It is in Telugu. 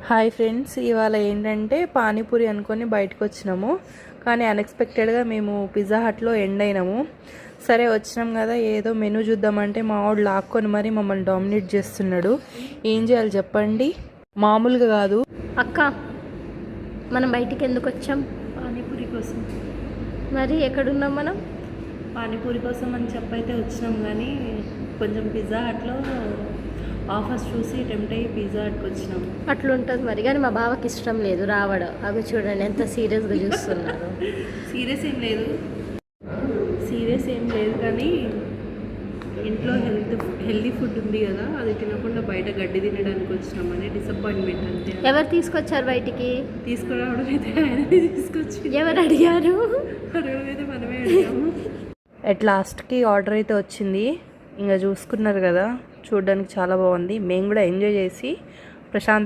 హాయ్ ఫ్రెండ్స్, ఇవాళ ఏంటంటే పానీపూరి అనుకొని బయటకు వచ్చినాము. కానీ అన్ఎక్స్పెక్టెడ్గా మేము పిజ్జా హట్లో ఎండ్ అయినాము. సరే వచ్చినాం కదా, ఏదో మెనూ చూద్దామంటే మా వాడు లాక్కొని మరి మమ్మల్ని డామినేట్ చేస్తున్నాడు. ఏం చేయాలి చెప్పండి? మామూలుగా కాదు. అక్క, మనం బయటికి ఎందుకు వచ్చాం? పానీపూరి కోసం. మరి ఎక్కడున్నాం మనం? పానీపూరి కోసం అని చెప్పైతే వచ్చినాం, కానీ కొంచెం పిజ్జా హట్లో ఆఫర్స్ చూసి టెంప్ట్ అయ్యి పిజ్జా హట్కి వచ్చినాం. అట్లుంటుంది మరి. కానీ మా బావకి ఇష్టం లేదు రావడం. అవి చూడండి ఎంత సీరియస్గా చూస్తున్నారు. సీరియస్ ఏం లేదు కానీ ఇంట్లో హెల్దీ ఫుడ్ ఉంది కదా, అది తినకుండా బయట గడ్డి తినడానికి వచ్చినామని డిసప్పాయింట్మెంట్ అంతే. ఎవరు తీసుకొచ్చారు బయటికి? తీసుకురావడం అయితే ఆయన తీసుకొచ్చి. ఎవరు అడిగారు? అయితే మనమే అడిగాము. అట్ లాస్ట్కి ఆర్డర్ అయితే వచ్చింది. ఇంకా చూసుకున్నారు కదా, చూడడానికి చాలా బాగుంది. మేము కూడా ఎంజాయ్ చేసి ప్రశాంతంగా